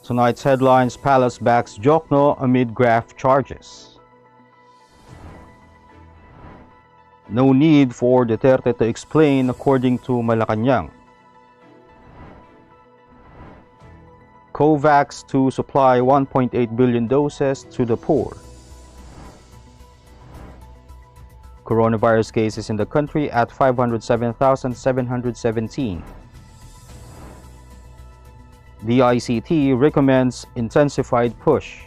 Tonight's headlines: Palace backs Diokno amid graft charges. No need for Duterte to explain, according to Malacanang. COVAX to supply 1.8 billion doses to the poor. Coronavirus cases in the country at 507,717. DICT recommends intensified push.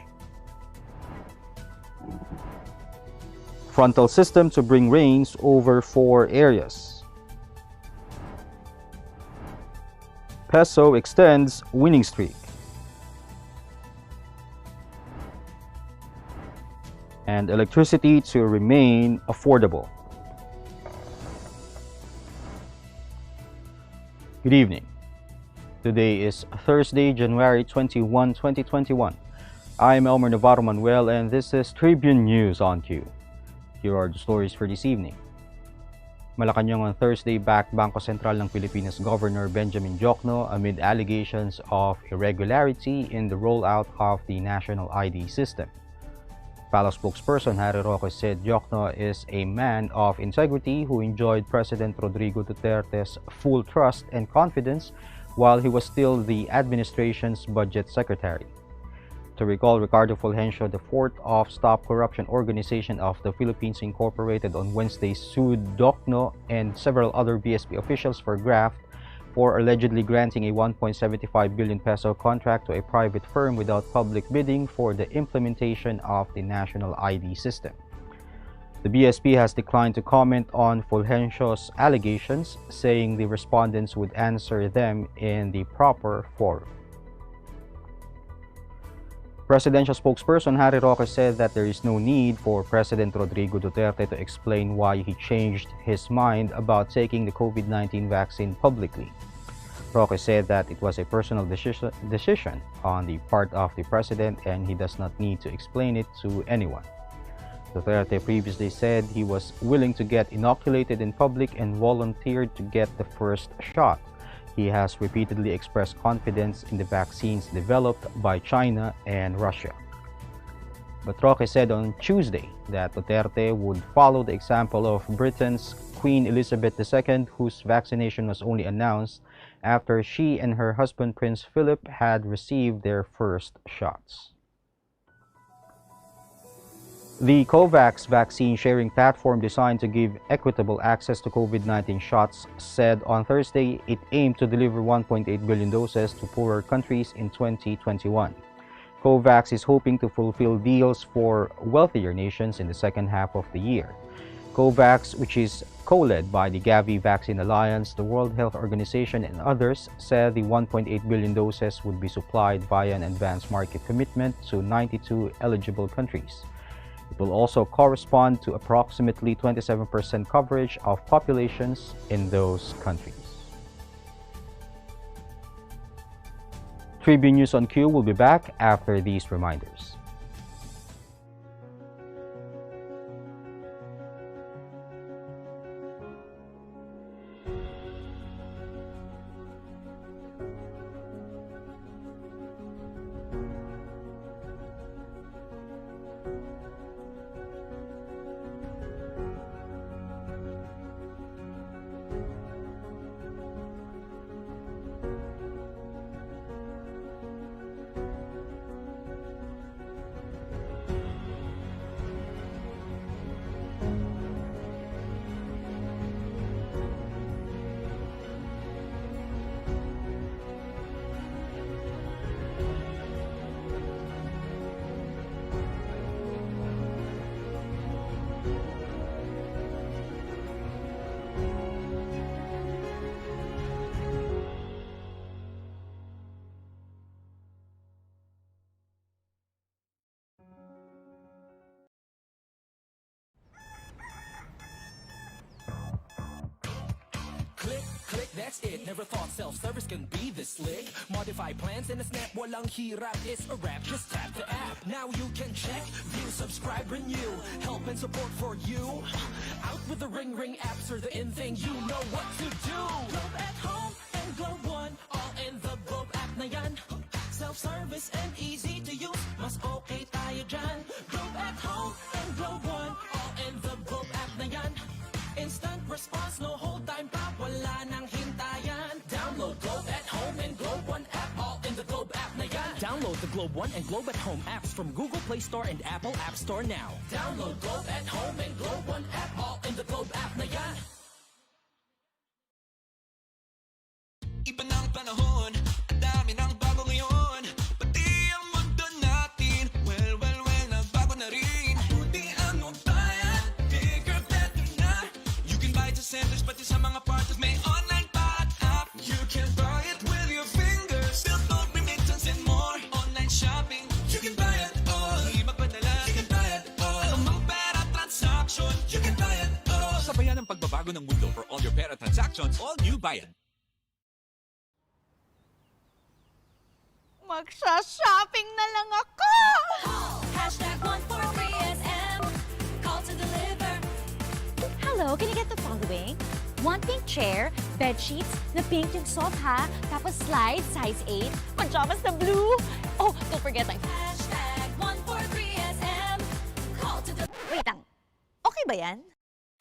Frontal system to bring rains over 4 areas. Peso extends winning streak. And electricity to remain affordable. Good evening. Today is Thursday, January 21, 2021. I am Elmer Navarro Manuel and this is Tribune News on Q. Here are the stories for this evening. Malacanang on Thursday backed Bangko Sentral ng Pilipinas Governor Benjamin Diokno amid allegations of irregularity in the rollout of the national ID system. Palace spokesperson Harry Roque said Diokno is a man of integrity who enjoyed President Rodrigo Duterte's full trust and confidence while he was still the administration's budget secretary. To recall, Ricardo Fulgencio, the fourth of Stop Corruption Organization of the Philippines Incorporated, on Wednesday sued Diokno and several other BSP officials for graft for allegedly granting a 1.75 billion peso contract to a private firm without public bidding for the implementation of the national ID system. The BSP has declined to comment on Fulgencio's allegations, saying the respondents would answer them in the proper forum. Presidential spokesperson Harry Roque said that there is no need for President Rodrigo Duterte to explain why he changed his mind about taking the COVID-19 vaccine publicly. Roque said that it was a personal decision on the part of the president and he does not need to explain it to anyone. Duterte previously said he was willing to get inoculated in public and volunteered to get the first shot. He has repeatedly expressed confidence in the vaccines developed by China and Russia. But Roque said on Tuesday that Duterte would follow the example of Britain's Queen Elizabeth II, whose vaccination was only announced after she and her husband Prince Philip had received their first shots. The COVAX vaccine sharing platform, designed to give equitable access to COVID-19 shots, said on Thursday it aimed to deliver 1.8 billion doses to poorer countries in 2021. COVAX is hoping to fulfill deals for wealthier nations in the second half of the year. COVAX, which is co-led by the Gavi Vaccine Alliance, the World Health Organization, and others, said the 1.8 billion doses would be supplied via an advance market commitment to 92 eligible countries. It will also correspond to approximately 27% coverage of populations in those countries. Tribune News on Q will be back after these reminders. Click, that's it. Never thought self-service can be this slick. Modify plans in a snap, walang hirap. It's a wrap, just tap the app. Now you can check, view, subscribe, renew. Help and support for you. Out with the ring apps are the in thing. You know what to do. Globe at home and Globe One, all in the Globe app na yan. Self-service Globe One and Globe at Home apps from Google Play Store and Apple App Store now. Download Globe at Home and Globe One app all in the Globe app na yan. Iba ng panahon, dami ng bago ngayon. Pati ang mundo natin, well, nagbago na rin. Buti ang bayan, bigger, better na. You can buy it sa centers, pati sa mga parties, may online pa at app. You can buy it with your fingers, still don't remittance and more. Online shopping, you can buy it all. Di magpadala, you can buy it all. Anumang pera transaction, you can buy it all. Sabayan ang pagbabago ng mundo for all your pera transactions, all new Bayan. Magsha-shopping na lang ako! Hashtag 143SM. Call to deliver. Hello, can you get the following? One pink chair, bed sheets, na pink yung sofa, tapos slide, size 8, pajamas na blue. Oh, don't forget my... Hashtag 143SM. Call to deliver. Wait lang, okay ba yan?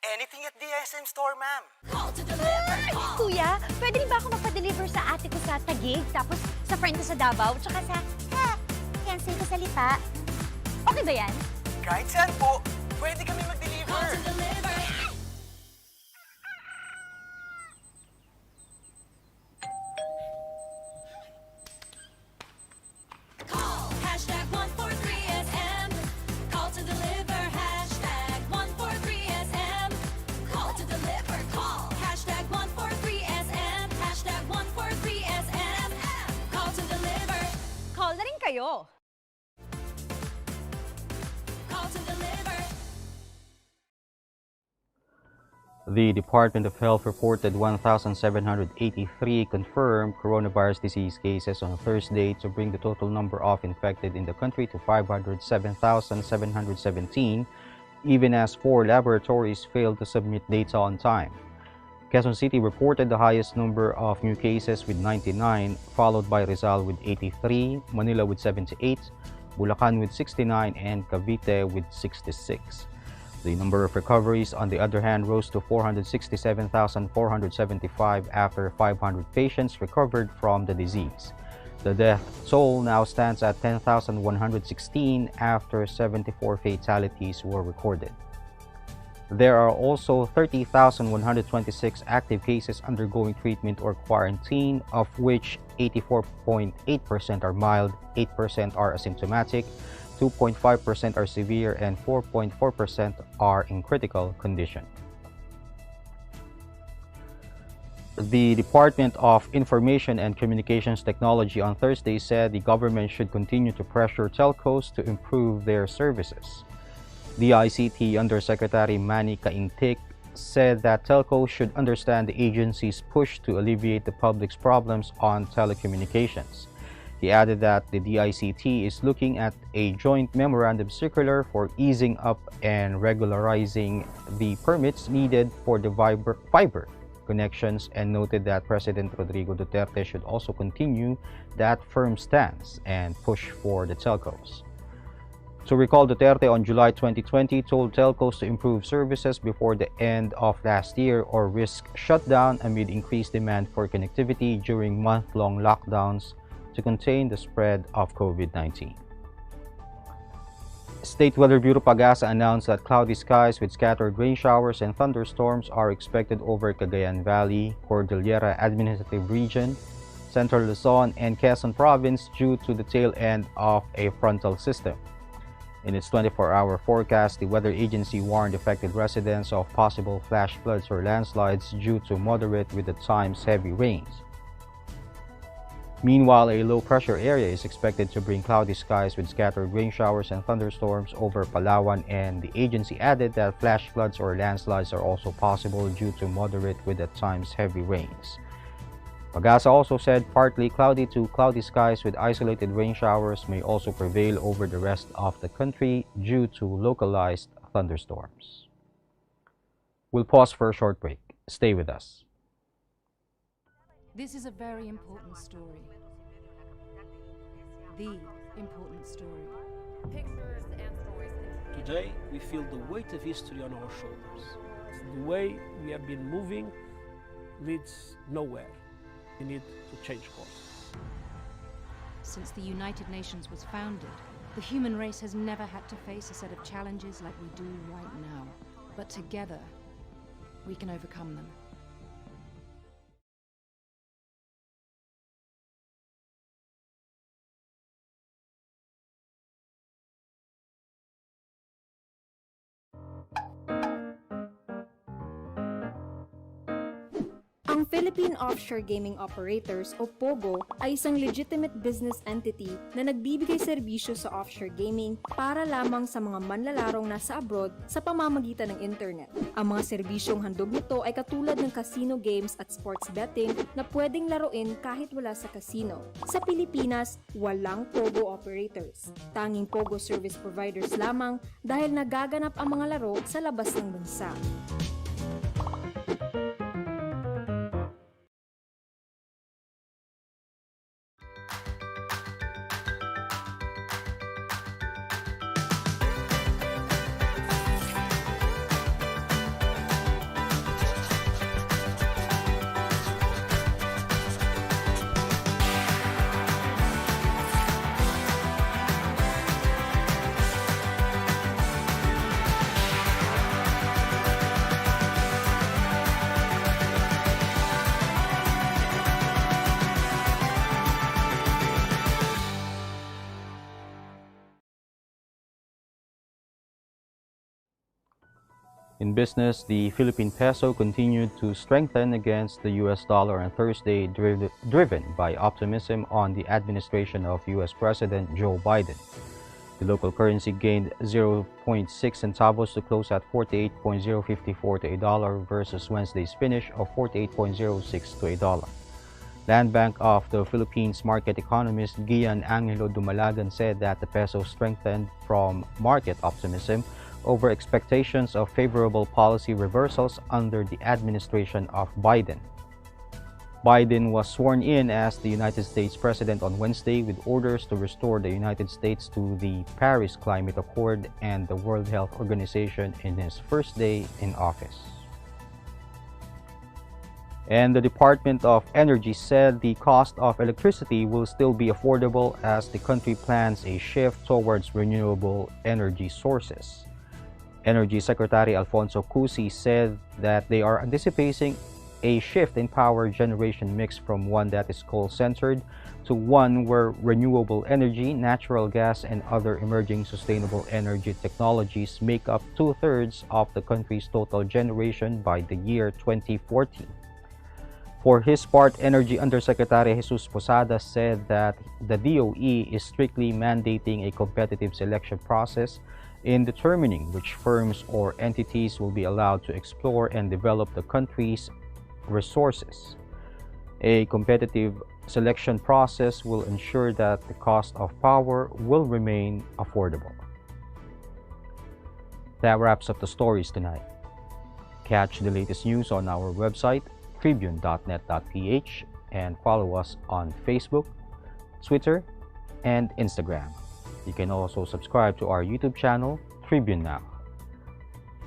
Anything at the SM store, ma'am. Call to deliver. Call. Kuya, pwede rin ba ako magpa-deliver sa ate ko sa Taguig, tapos sa friend ko sa Davao, tsaka sa... cancel ko sa Lipa? Okay ba yan? Kahit saan po, pwede kami Call mag-deliver. to deliver. Call. Hashtag 143SM. Call to deliver. Hashtag 143SM. Call to deliver. Call. Hashtag 143SM. Hashtag 143SM. Call to deliver. Call na rin kayo. Call to deliver. The Department of Health reported 1,783 confirmed coronavirus disease cases on Thursday to bring the total number of infected in the country to 507,717, even as 4 laboratories failed to submit data on time. Quezon City reported the highest number of new cases with 99, followed by Rizal with 83, Manila with 78, Bulacan with 69, and Cavite with 66. The number of recoveries, on the other hand, rose to 467,475 after 500 patients recovered from the disease. The death toll now stands at 10,116 after 74 fatalities were recorded. There are also 30,126 active cases undergoing treatment or quarantine, of which 84.8% are mild, 8% are asymptomatic, 2.5% are severe, and 4.4% are in critical condition. The Department of Information and Communications Technology on Thursday said the government should continue to pressure telcos to improve their services. DICT Undersecretary Manny Caintic said that telcos should understand the agency's push to alleviate the public's problems on telecommunications. He added that the DICT is looking at a joint memorandum circular for easing up and regularizing the permits needed for the fiber connections, and noted that President Rodrigo Duterte should also continue that firm stance and push for the telcos. To recall, Duterte on July 2020 told telcos to improve services before the end of last year or risk shutdown amid increased demand for connectivity during month-long lockdowns to contain the spread of COVID-19. State Weather Bureau Pagasa announced that cloudy skies with scattered rain showers and thunderstorms are expected over Cagayan Valley, Cordillera Administrative Region, Central Luzon, and Quezon Province due to the tail end of a frontal system. In its 24-hour forecast, the weather agency warned affected residents of possible flash floods or landslides due to moderate with at times heavy rains. Meanwhile, a low-pressure area is expected to bring cloudy skies with scattered rain showers and thunderstorms over Palawan, and the agency added that flash floods or landslides are also possible due to moderate with at times heavy rains. Pagasa also said partly cloudy to cloudy skies with isolated rain showers may also prevail over the rest of the country due to localized thunderstorms. We'll pause for a short break. Stay with us. This is a very important story. The important story. Pictures and stories. Today, we feel the weight of history on our shoulders. The way we have been moving leads nowhere. We need to change course. since the United Nations was founded, the human race has never had to face a set of challenges like we do right now. But together, we can overcome them. Ang Philippine Offshore Gaming Operators o POGO ay isang legitimate business entity na nagbibigay serbisyo sa offshore gaming para lamang sa mga manlalarong nasa abroad sa pamamagitan ng internet. Ang mga serbisyong handog nito ay katulad ng casino games at sports betting na pwedeng laruin kahit wala sa casino. Sa Pilipinas, walang POGO operators. Tanging POGO service providers lamang dahil nagaganap ang mga laro sa labas ng bansa. In business, the Philippine peso continued to strengthen against the US dollar on Thursday, driven by optimism on the administration of US President Joe Biden. The local currency gained 0.6 centavos to close at 48.054 to a dollar versus Wednesday's finish of 48.06 to a dollar. Land Bank of the Philippines market economist Gian Angelo Dumalagan said that the peso strengthened from market optimism over expectations of favorable policy reversals under the administration of Biden. Biden was sworn in as the United States President on Wednesday with orders to restore the United States to the Paris Climate Accord and the World Health Organization in his first day in office. And the Department of Energy said the cost of electricity will still be affordable as the country plans a shift towards renewable energy sources. Energy Secretary Alfonso Cusi said that they are anticipating a shift in power generation mix from one that is coal-centered to one where renewable energy, natural gas, and other emerging sustainable energy technologies make up 2/3 of the country's total generation by the year 2040. For his part, Energy Undersecretary Jesus Posada said that the DOE is strictly mandating a competitive selection process in determining which firms or entities will be allowed to explore and develop the country's resources. A competitive selection process will ensure that the cost of power will remain affordable. That wraps up the stories tonight. Catch the latest news on our website, tribune.net.ph, and follow us on Facebook, Twitter, and Instagram. You can also subscribe to our YouTube channel, Tribune Now.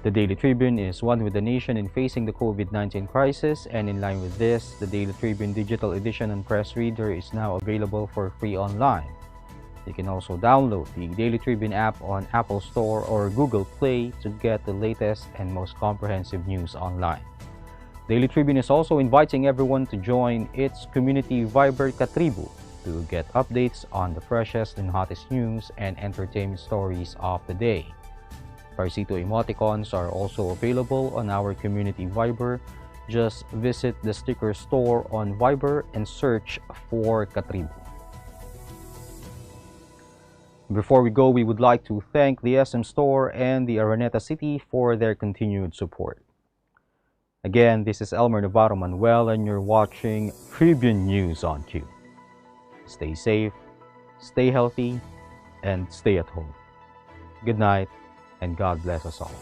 The Daily Tribune is one with the nation in facing the COVID-19 crisis, and in line with this, the Daily Tribune digital edition and press reader is now available for free online. You can also download the Daily Tribune app on Apple Store or Google Play to get the latest and most comprehensive news online. Daily Tribune is also inviting everyone to join its community Viber Katribu to get updates on the freshest and hottest news and entertainment stories of the day. Parcito emoticons are also available on our community Viber. Just visit the sticker store on Viber and search for Katribu. Before we go, we would like to thank the SM Store and the Araneta City for their continued support. Again, this is Elmer Navarro Manuel, and you're watching Tribune News on Q. Stay safe, stay healthy, and stay at home. Good night, and God bless us all.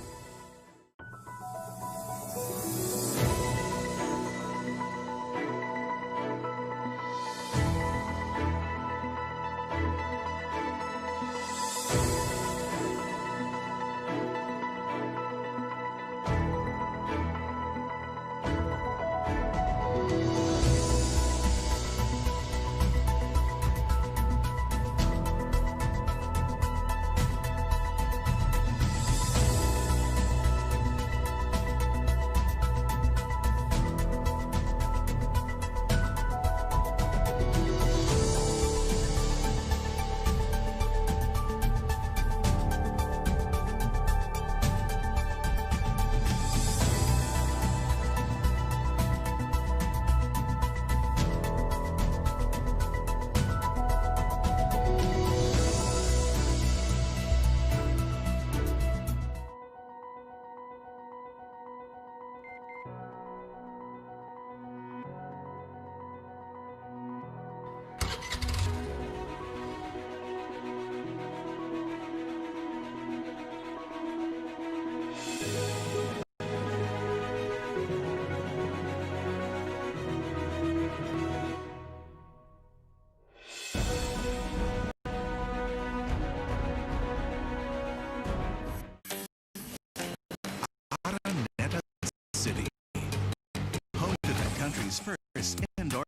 city's first indoor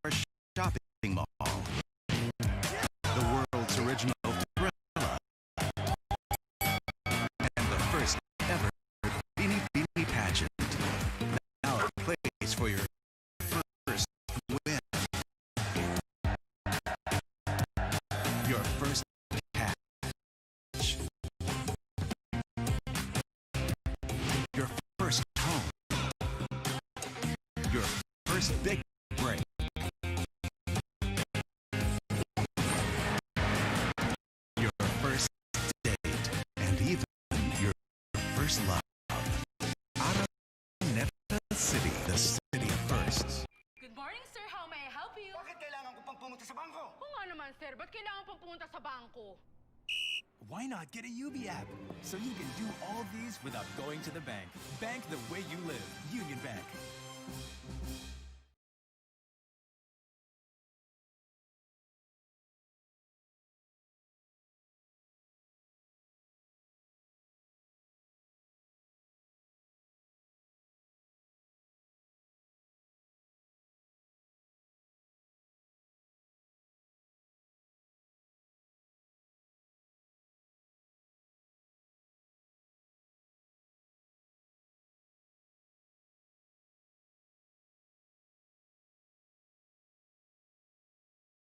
shopping mall. The world's original Thrilla. And the first ever Beanie Beanie pageant. Now a place for your first win. Your first catch. Your first home. Your first big break. Your first date. And even your first love. Araneta City, the city of firsts. Good morning, sir. How may I help you? Bakit kailangan ko pang pumunta sa bangko? Kung nga naman, sir, ba't kailangan pang pumunta sa bangko? Why not get a UB app so you can do all these without going to the bank? Bank the way you live. Union Bank.